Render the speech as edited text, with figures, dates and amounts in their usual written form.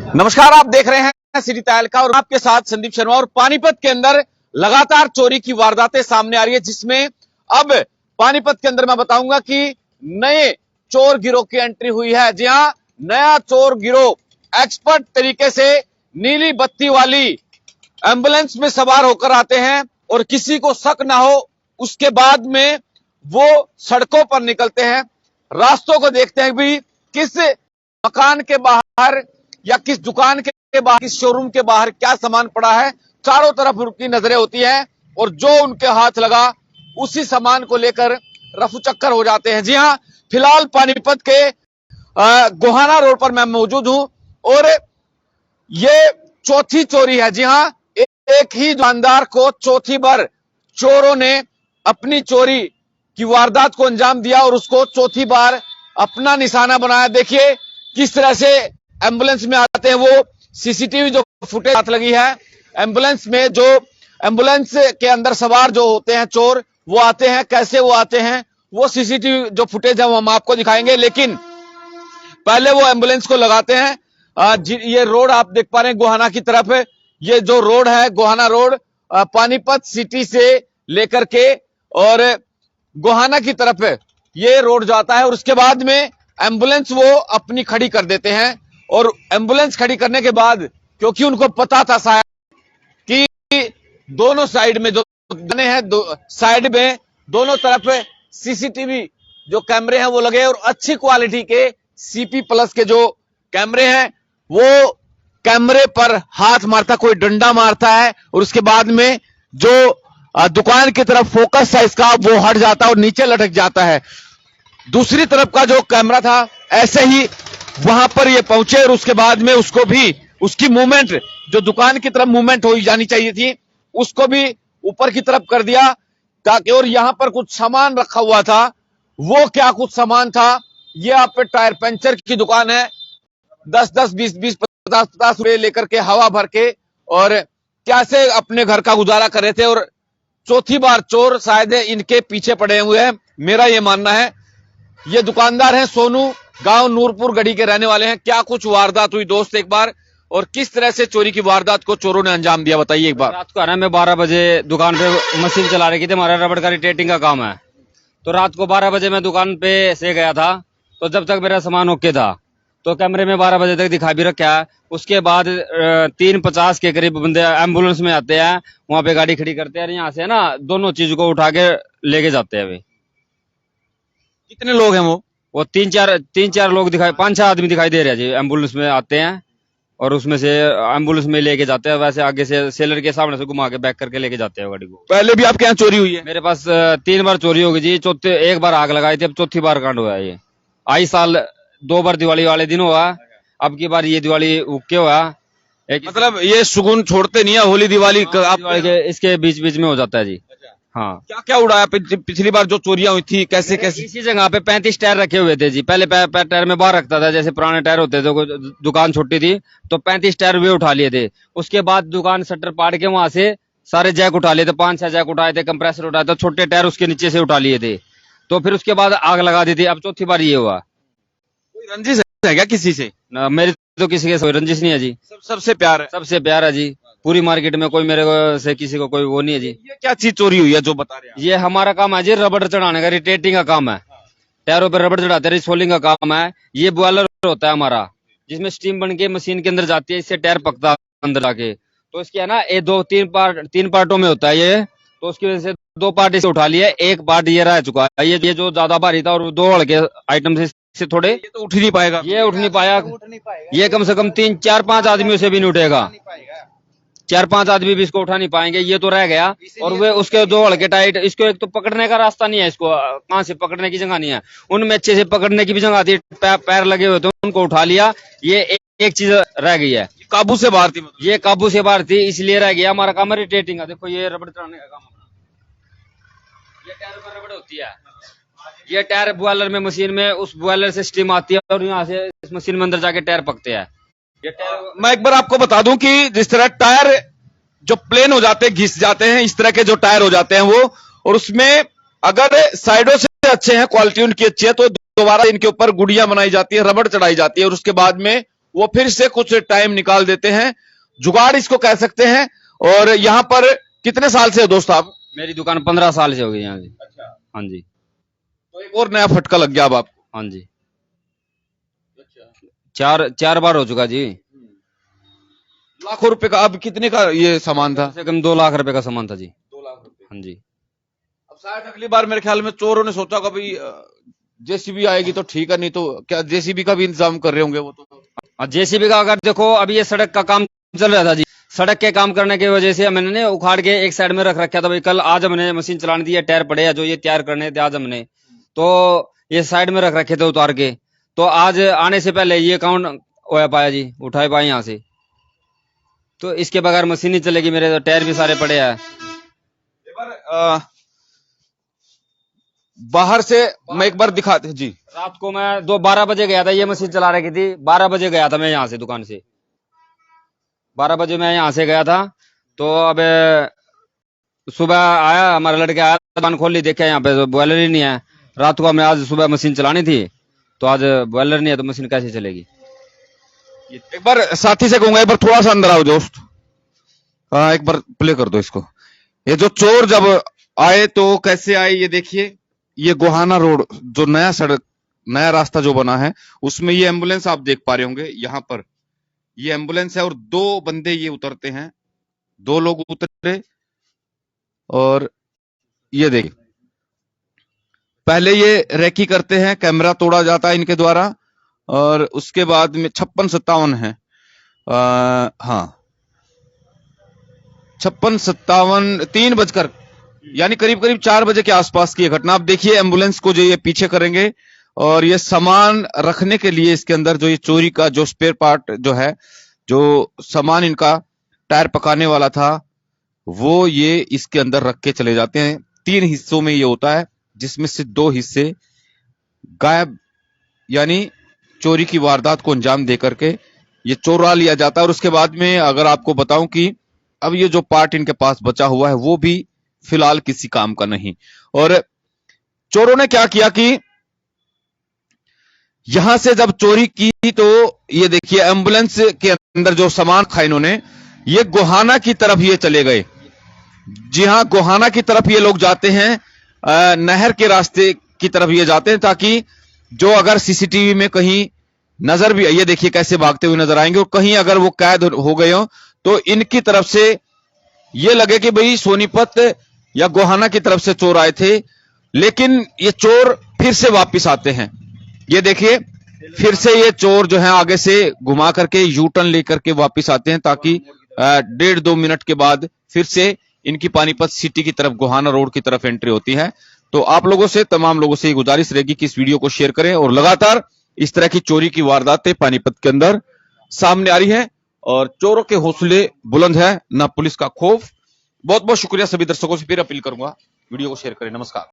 नमस्कार, आप देख रहे हैं सिटी तहलका और आपके साथ संदीप शर्मा। और पानीपत के अंदर लगातार चोरी की वारदातें सामने आ रही है, जिसमें अब पानीपत के अंदर मैं बताऊंगा कि नए चोर गिरोह की एंट्री हुई है। जी हां, नया चोर गिरोह एक्सपर्ट तरीके से नीली बत्ती वाली एम्बुलेंस में सवार होकर आते हैं और किसी को शक ना हो उसके बाद में वो सड़कों पर निकलते हैं। रास्तों को देखते हैं भी किस मकान के बाहर या किस दुकान के बाहर, किस शोरूम के बाहर क्या सामान पड़ा है। चारों तरफ उनकी नजरें होती हैं और जो उनके हाथ लगा उसी सामान को लेकर रफू चक्कर हो जाते हैं। जी हां, फिलहाल पानीपत के गोहाना रोड पर मैं मौजूद हूं और ये चौथी चोरी है। जी हां, एक ही दुकानदार को चौथी बार चोरों ने अपनी चोरी की वारदात को अंजाम दिया और उसको चौथी बार अपना निशाना बनाया। देखिए किस तरह से एम्बुलेंस में आते हैं। वो सीसीटीवी जो फुटेज हाथ लगी है, एम्बुलेंस में जो एम्बुलेंस के अंदर सवार जो होते हैं चोर, वो आते हैं, कैसे वो आते हैं वो सीसीटीवी जो फुटेज है वो हम आपको दिखाएंगे। लेकिन पहले वो एम्बुलेंस को लगाते हैं। ये रोड आप देख पा रहे हैं गोहाना की तरफ है। ये जो रोड है गोहाना रोड पानीपत सिटी से लेकर के और गोहाना की तरफ है, ये रोड जाता है। और उसके बाद में एम्बुलेंस वो अपनी खड़ी कर देते हैं और एम्बुलेंस खड़ी करने के बाद, क्योंकि उनको पता था शायद कि दोनों साइड में जो बने हैं, साइड में दोनों तरफ सीसीटीवी जो कैमरे हैं वो लगे और अच्छी क्वालिटी के सीपी प्लस के जो कैमरे हैं, वो कैमरे पर हाथ मारता, कोई डंडा मारता है और उसके बाद में जो दुकान की तरफ फोकस है इसका वो हट जाता है और नीचे लटक जाता है। दूसरी तरफ का जो कैमरा था ऐसे ही वहां पर ये पहुंचे और उसके बाद में उसको भी उसकी मूवमेंट जो दुकान की तरफ मूवमेंट हो जानी चाहिए थी उसको भी ऊपर की तरफ कर दिया ताकि, और यहां पर कुछ सामान रखा हुआ था। वो क्या कुछ सामान था, ये आप पे टायर पंचर की दुकान है। 10-10, 20-20, 50-50 रुपए लेकर के हवा भर के और कैसे अपने घर का गुजारा कर रहे थे। और चौथी बार चोर शायद इनके पीछे पड़े हुए हैं, मेरा ये मानना है। ये दुकानदार हैं सोनू, गांव नूरपुर गढ़ी के रहने वाले हैं। क्या कुछ वारदात हुई दोस्त एक बार, और किस तरह से चोरी की वारदात को चोरों ने अंजाम दिया, बताइए एक बार। रात को है ना, मैं 12 बजे दुकान पे मशीन चला रही थी, हमारा रबड़ का रिटेटिंग का काम है। तो रात को 12 बजे मैं दुकान पे से गया था, तो जब तक मेरा सामान ओके था तो कैमरे में 12 बजे तक दिखा भी रखा है। उसके बाद 3:50 के करीब बंदे एम्बुलेंस में आते हैं, वहां पे गाड़ी खड़ी करते हैं, यहाँ से ना दोनों चीज को उठा के लेके जाते हैं। अभी कितने लोग हैं वो 3-4 लोग दिखाई, 5-6 आदमी दिखाई दे रहे हैं जी। एम्बुलेंस में आते हैं और उसमें से एम्बुलेंस में लेके जाते हैं, वैसे आगे से सेलर के सामने से घुमा के बैक करके लेके जाते हैं गाड़ी को। पहले भी आपके यहाँ चोरी हुई है? मेरे पास 3 बार चोरी होगी जी। एक बार आग लगाई थी, अब चौथी बार कांड हुआ है। ये आई साल 2 बार दिवाली वाले दिन हुआ, अब की बार ये दिवाली उके हुआ। मतलब ये सुगुन छोड़ते नहीं है, होली दिवाली इसके बीच बीच में हो जाता है जी। हाँ, क्या क्या उड़ाया पिछली बार जो चोरियां हुई थी, कैसे कैसे? इसी जगह पे 35 टायर रखे हुए थे जी। पहले टायर में बाहर रखता था, जैसे पुराने टायर होते थे, दुकान छोटी थी तो 35 टायर वे उठा लिए थे। उसके बाद दुकान शटर पाड़ के वहां से सारे जैक उठा लिए थे, 5-6 जैक उठाए थे, कंप्रेसर उठाए थे, छोटे टायर उसके नीचे से उठा लिए थे। तो फिर उसके बाद आग लगा दी थी। अब चौथी बार ये हुआ। कोई रंजिश है क्या किसी से? मेरी तो किसी के रंजिश नहीं है जी। सबसे प्यार है, सबसे प्यार है जी। पूरी मार्केट में कोई मेरे को से किसी को कोई वो नहीं है जी। ये क्या चीज चोरी हुई है जो बता रहे हैं? ये हमारा काम है जी, रबड़ चढ़ाने का, रिटेटिंग का काम है। टायरों पर रबड़ चढ़ाते हैं, रिसोलिंग का काम है। ये बॉयलर होता है हमारा, जिसमें स्टीम बन के मशीन के अंदर जाती है, इससे टायर पकता है अंदर जाके। तो इसके है ना, ये 3 पार्टों में होता है ये। तो उसकी वजह से 2 पार्ट इसे उठा लिए, 1 पार्ट ये रह चुका है। ये जो ज्यादा भारी था और 2 हल्के आइटम से थोड़े, ये तो उठ ही नहीं पाएगा। ये उठ नहीं पाया। ये कम से कम 3-4-5 आदमियों से भी नहीं उठेगा। 4-5 आदमी भी इसको उठा नहीं पाएंगे। ये तो रह गया। और वे उसके 2 हल्के टाइट, इसको एक तो पकड़ने का रास्ता नहीं है, इसको कहां से पकड़ने की जगह नहीं है। उनमें अच्छे से पकड़ने की भी जगह थी, पैर लगे हुए थे, उनको उठा लिया। ये एक चीज रह गई है, काबू से बाहर थी। ये काबू से बाहर थी, इसलिए रह गया। हमारा काम है रिटेटिंग का। देखो ये रबड़ चढ़ाने का काम है। ये टायर पर रबड़ होती है, ये टायर बॉयलर में, मशीन में, उस बॉयलर से स्टीम आती है और यहाँ से इस मशीन में अंदर जाके टायर पकते हैं। ये टायर मैं एक बार आपको बता दूं कि जिस तरह टायर जो प्लेन हो जाते हैं, घिस जाते हैं, इस तरह के जो टायर हो जाते हैं वो, और उसमें अगर साइडों से अच्छे हैं, क्वालिटी उनकी अच्छी है, तो दोबारा इनके ऊपर गुड़ियां बनाई जाती है, रबड़ चढ़ाई जाती है और उसके बाद में वो फिर से कुछ टाइम निकाल देते हैं। जुगाड़ इसको कह सकते हैं। और यहाँ पर कितने साल से हो दोस्त आप? मेरी दुकान 15 साल से हो गई यहाँ जी। अच्छा, हाँ जी। तो एक और नया फटका लग गया अब आपको। हाँ जी। चार बार हो चुका जी। लाखों रुपए का। अब कितने का ये सामान था? कम से कम 2 लाख रुपए का सामान था जी। 2 लाख रुपए। हाँ जी। अब शायद अगली बार मेरे ख्याल में चोरों ने सोचा कि भाई जेसीबी आएगी तो ठीक है, नहीं तो क्या जेसीबी का भी इंतजाम कर रहे होंगे वो तो। और जेसीबी का अगर देखो, अभी ये सड़क का काम चल रहा था जी। सड़क के काम करने की वजह से मैंने उखाड़ के एक साइड में रख रखा था भाई। कल आज हमने मशीन चलाने दी है, टायर पड़े हैं जो ये तैयार करने थे आज हमने, तो ये साइड में रख रखे थे उतार के। तो आज आने से पहले ये काउंट हो पाया जी, उठाए पाए यहाँ से। तो इसके बगैर मशीन नहीं चलेगी। मेरे तो टायर भी सारे पड़े हैं। एक बार बाहर से मैं एक बार दिखा जी। रात को मैं 12 बजे गया था, ये मशीन चला रखी थी। 12 बजे गया था मैं यहाँ से दुकान से। 12 बजे मैं यहाँ से गया था। तो अब सुबह आया, हमारा लड़का आया, दुकान खोल ली, देखा यहाँ पे तो बॉयलर ही नहीं है। रात को हमें आज सुबह मशीन चलानी थी, तो आज बॉयलर नहीं है तो मशीन कैसे चलेगी। एक बार साथी से कहूंगा, एक बार थोड़ा सा अंदर आओ दोस्त। हाँ, एक बार प्ले कर दो इसको। ये जो चोर जब आए तो कैसे आए ये देखिए। ये गोहाना रोड जो नया सड़क, नया रास्ता जो बना है, उसमें ये एम्बुलेंस आप देख पा रहे होंगे। यहाँ पर ये एम्बुलेंस है और 2 बंदे ये उतरते हैं। 2 लोग उतरे और ये देखिए, पहले ये रेकी करते हैं, कैमरा तोड़ा जाता है इनके द्वारा, और उसके बाद में 56-57 है। हाँ, 56-57, 3 बजकर यानी करीब करीब 4 बजे के आसपास की घटना। आप देखिए एम्बुलेंस को जो ये पीछे करेंगे और ये सामान रखने के लिए इसके अंदर जो ये चोरी का जो स्पेयर पार्ट जो है, जो सामान इनका टायर पकाने वाला था, वो ये इसके अंदर रख के चले जाते हैं। 3 हिस्सों में ये होता है, जिसमें से 2 हिस्से गायब, यानी चोरी की वारदात को अंजाम दे करके ये चोरा लिया जाता है। और उसके बाद में अगर आपको बताऊं कि अब ये जो पार्ट इनके पास बचा हुआ है वो भी फिलहाल किसी काम का नहीं। और चोरों ने क्या किया कि यहां से जब चोरी की तो ये देखिए एम्बुलेंस के अंदर जो सामान था इन्होंने, ये गोहाना की तरफ ये चले गए। जी हां, गोहाना की तरफ ये लोग जाते हैं, नहर के रास्ते की तरफ ये जाते हैं, ताकि जो अगर सीसीटीवी में कहीं नजर भी, ये देखिए कैसे भागते हुए नजर आएंगे, और कहीं अगर वो कैद हो गए हो तो इनकी तरफ से ये लगे कि भाई सोनीपत या गोहाना की तरफ से चोर आए थे। लेकिन ये चोर फिर से वापस आते हैं। ये देखिए फिर से ये चोर जो है आगे से घुमा करके यू टर्न लेकर के वापस आते हैं, ताकि 1.5-2 मिनट के बाद फिर से इनकी पानीपत सिटी की तरफ, गोहाना रोड की तरफ एंट्री होती है। तो आप लोगों से, तमाम लोगों से गुजारिश रहेगी कि इस वीडियो को शेयर करें, और लगातार इस तरह की चोरी की वारदातें पानीपत के अंदर सामने आ रही है और चोरों के हौसले बुलंद है, ना पुलिस का खौफ। बहुत बहुत शुक्रिया सभी दर्शकों से, फिर अपील करूंगा वीडियो को शेयर करें। नमस्कार।